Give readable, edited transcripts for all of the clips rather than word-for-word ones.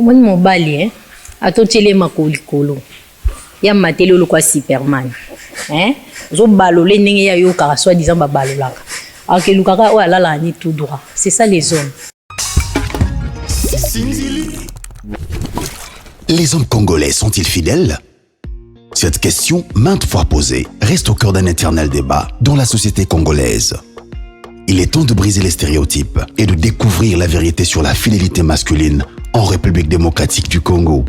Moi, mon balai, à tout le makoli kolo. Ya matelo le quoi Superman. Hein? Zo balolé n'engue ya yo kara soit disant ba balolaka. Alors que lukaka o ala la ni tout droit. C'est ça les hommes. Les hommes congolais sont-ils fidèles? Cette question, maintes fois posée, reste au cœur d'un éternel débat dans la société congolaise. Il est temps de briser les stéréotypes et de découvrir la vérité sur la fidélité masculine en République démocratique du Congo.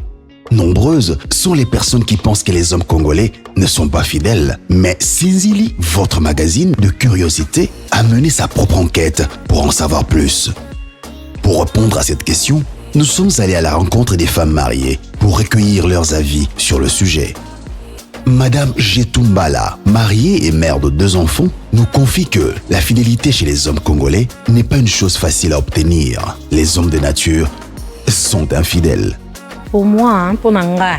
Nombreuses sont les personnes qui pensent que les hommes congolais ne sont pas fidèles. Mais Sinzili, votre magazine de curiosité, a mené sa propre enquête pour en savoir plus. Pour répondre à cette question, nous sommes allés à la rencontre des femmes mariées pour recueillir leurs avis sur le sujet. Madame Jetumbala, mariée et mère de 2 enfants, nous confie que la fidélité chez les hommes congolais n'est pas une chose facile à obtenir. Les hommes de nature sont infidèles. Pour moi, hein, pour Nanga,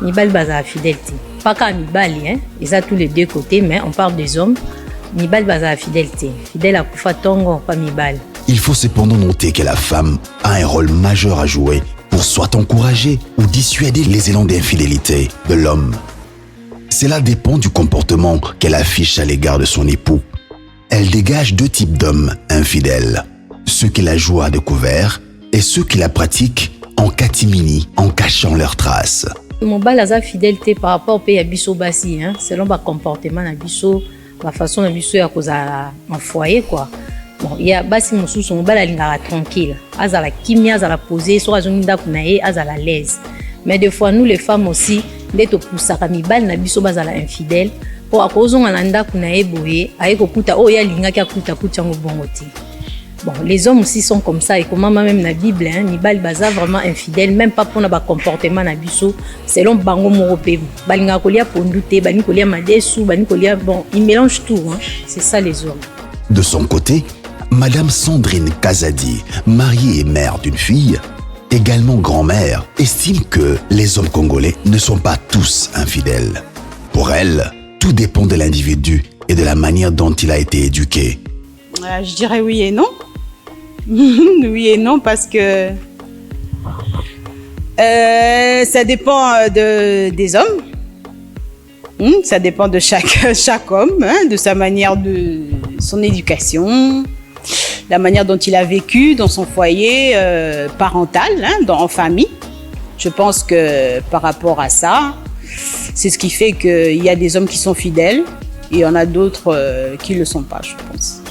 Nibal baza fidélité. Pas qu'à Nibal, hein, ils ont tous les deux côtés, mais on parle des hommes. Nibal baza fidélité. Fidèle à Koufa Tongo, pas Nibal. Il faut cependant noter que la femme a un rôle majeur à jouer pour soit encourager ou dissuader les élans d'infidélité de l'homme. Cela dépend du comportement qu'elle affiche à l'égard de son époux. Elle dégage 2 types d'hommes infidèles. Ceux qui la jouent à découvert et ceux qui la pratiquent en catimini, en cachant leurs traces. Mon bal a fidélité par rapport au pays à Bisso Bassi, hein, selon le comportement à Bisso, la façon à Bisso à cause en foyer quoi. Bon, il y a Bassi Moussou, son bal a tranquille, azala kimia, azala posé, soit azonda kunae, azala l'aise. Mais des fois nous les femmes aussi, d'être poussées à mi bal na Bisso bazala infidèle, pour à cause on anda kunae boye, aiko kuta oh ya linga kia kuta kutango bongoti. Bon, les hommes aussi sont comme ça et comment même la Bible, hein, Nibal Baza vraiment infidèle, même pas pour notre comportement na biso, selon Bango Morope. Balinga kolia pondute, bani kolia madesu, bani kolia bon, ils mélangent tout, hein. C'est ça les hommes. De son côté, Madame Sandrine Kazadi, mariée et mère d'une fille, également grand-mère, estime que les hommes congolais ne sont pas tous infidèles. Pour elle, tout dépend de l'individu et de la manière dont il a été éduqué. Je dirais oui et non. Oui et non parce que ça dépend des hommes. Ça dépend de chaque homme, hein, de sa manière de son éducation, la manière dont il a vécu dans son foyer parental, hein, en famille. Je pense que par rapport à ça, c'est ce qui fait qu'il y a des hommes qui sont fidèles et il y en a d'autres qui ne le sont pas, je pense.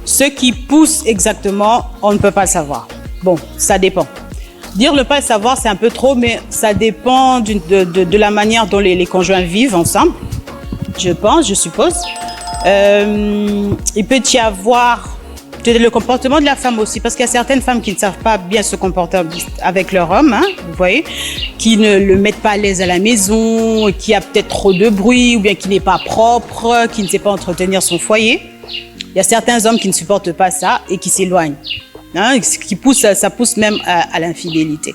Ce qui pousse exactement, on ne peut pas le savoir. Bon, ça dépend. Dire ne pas le savoir, c'est un peu trop, mais ça dépend de la manière dont les conjoints vivent ensemble, je suppose. Il peut y avoir le comportement de la femme aussi, parce qu'il y a certaines femmes qui ne savent pas bien se comporter avec leur homme, hein, vous voyez, qui ne le mettent pas à l'aise à la maison, qui a peut-être trop de bruit, ou bien qui n'est pas propre, qui ne sait pas entretenir son foyer. Il y a certains hommes qui ne supportent pas ça et qui s'éloignent. Hein, ça pousse même à l'infidélité.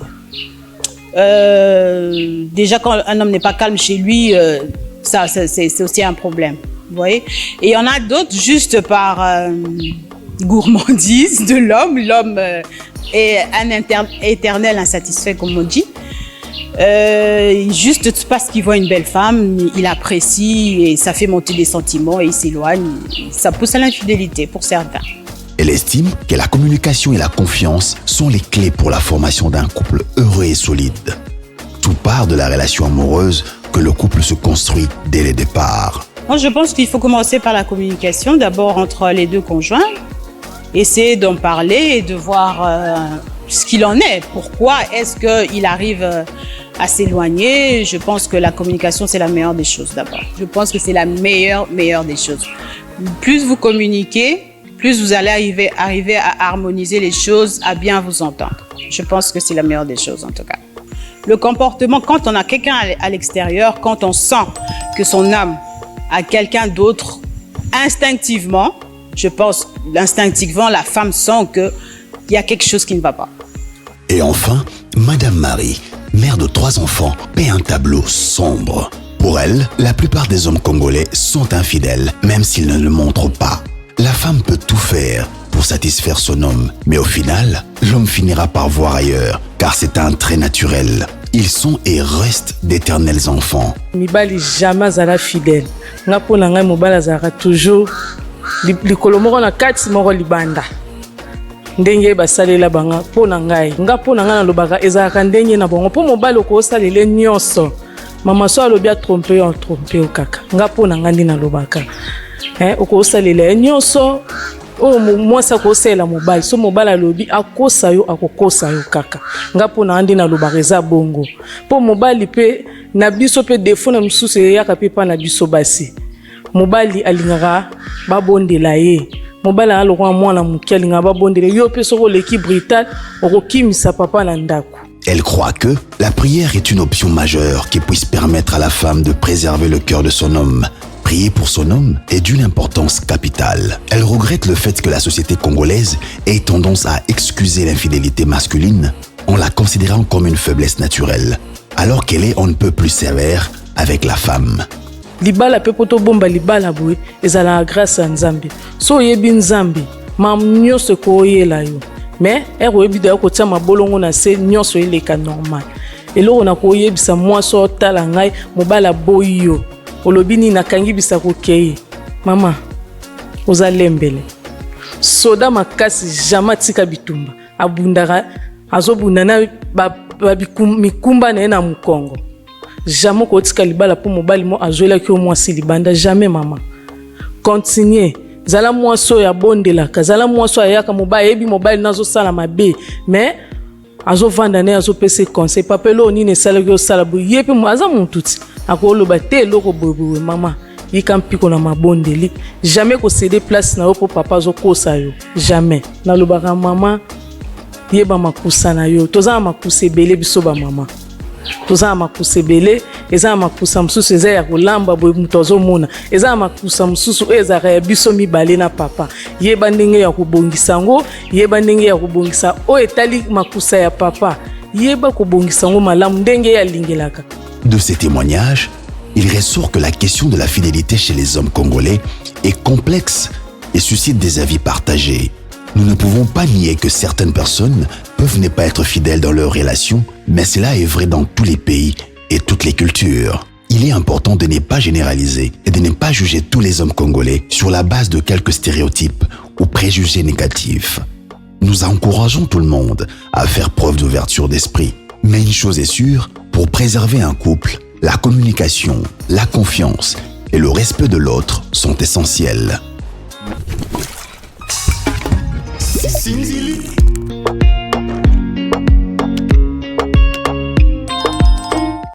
Déjà, quand un homme n'est pas calme chez lui, c'est aussi un problème. Vous voyez? Et il y en a d'autres juste par gourmandise de l'homme. L'homme est un éternel insatisfait, comme on dit. Juste parce qu'il voit une belle femme, il apprécie et ça fait monter des sentiments et il s'éloigne. Ça pousse à l'infidélité pour certains. Elle estime que la communication et la confiance sont les clés pour la formation d'un couple heureux et solide. Tout part de la relation amoureuse que le couple se construit dès le départ. Moi, je pense qu'il faut commencer par la communication, d'abord entre les 2 conjoints. Essayer d'en parler et de voir ce qu'il en est. Pourquoi est-ce qu'il arrive à s'éloigner? Je pense que la communication, c'est la meilleure des choses d'abord. Je pense que c'est la meilleure des choses. Plus vous communiquez, plus vous allez arriver à harmoniser les choses, à bien vous entendre. Je pense que c'est la meilleure des choses en tout cas. Le comportement, quand on a quelqu'un à l'extérieur, quand on sent que son âme a quelqu'un d'autre, instinctivement, je pense instinctivement, la femme sent qu'il y a quelque chose qui ne va pas. Et enfin, Madame Marie, mère de 3 enfants, peint un tableau sombre. Pour elle, la plupart des hommes congolais sont infidèles, même s'ils ne le montrent pas. La femme peut tout faire pour satisfaire son homme. Mais au final, l'homme finira par voir ailleurs, car c'est un trait naturel. Ils sont et restent d'éternels enfants. Mibali jamais zala fidèle. Nga po na ngai mobala zara toujours likolo moko na kati moko libanda. Ndenge basalela banga po na ngai. Nga po na ngai na lobaka ezalaka ndenge na bongo po mobali ko salela nyonso. Mama so alobi a tromper o kaka. Nga po na ngai ndi na lobaka. Oko salela nyonso. O mwasa ko sela mobali so mobali alobi akosa yo akokosa yo kaka. Nga po na ndi na lobaka eza bongo. Po mobali pe na biso pe defo na msusu yaka pe pa na biso basi. Mobali alingaka babondela ye. Mobali alokwa mwana muki alingaka babondela yo pe soko leki brutal okokimisa papa na ndako. Elle croit que la prière est une option majeure qui puisse permettre à la femme de préserver le cœur de son homme. Prier pour son homme est d'une importance capitale. Elle regrette le fait que la société congolaise ait tendance à excuser l'infidélité masculine en la considérant comme une faiblesse naturelle, alors qu'elle est on ne peut plus sévère avec la femme. Libala pe poto bomba libala boye ezala grâce à Nzambe. So yebi Nzambe, mam nyonso ko yela yo. Mais ero yebi da ko tia mabolongo na se nyonso eleka normal. Eloko na ko yebisa mwa so tala ngai mobala boyo. Olobini nakangi bisa ko kei. Mama, ozalembele. Soda makasi jamais tika bitumba. Abundara azobunda na mikumba na mukongo. Jamais ko tika libala po mobali mo azoela ki o mwasi libanda jamais mama. Continuez. Zala mwaso ya bondela, zala mwaso ayaka mobali ebi mobali nazo sala mabe, mais azo vanda ne azo pese conseil papelo ni ne sala ko sala bu yepi mo aza muntuti. Akoloba te loko bobo mama. Yikampiko na mabondeli. Jamais ko céder place na yo po papa zo kosa yo. Jamais. Na lobaka mama yeba makusa na yo. Toza makusa ebele biso ba mama. Toza makusa ebele, eza makusa msusu eza ya kolamba boye mutozo mona. Eza makusa msusu eza ya biso mibale na papa. Yeba ndenge ya kubongisa ngo, yeba ndenge ya kubongisa o etali makusa ya papa. Yeba kubongisa ngo malamu ndenge ya lingelaka. De ces témoignages, il ressort que la question de la fidélité chez les hommes congolais est complexe et suscite des avis partagés. Nous ne pouvons pas nier que certaines personnes peuvent ne pas être fidèles dans leurs relations, mais cela est vrai dans tous les pays et toutes les cultures. Il est important de ne pas généraliser et de ne pas juger tous les hommes congolais sur la base de quelques stéréotypes ou préjugés négatifs. Nous encourageons tout le monde à faire preuve d'ouverture d'esprit. Mais une chose est sûre, pour préserver un couple, la communication, la confiance et le respect de l'autre sont essentiels. Sinzili.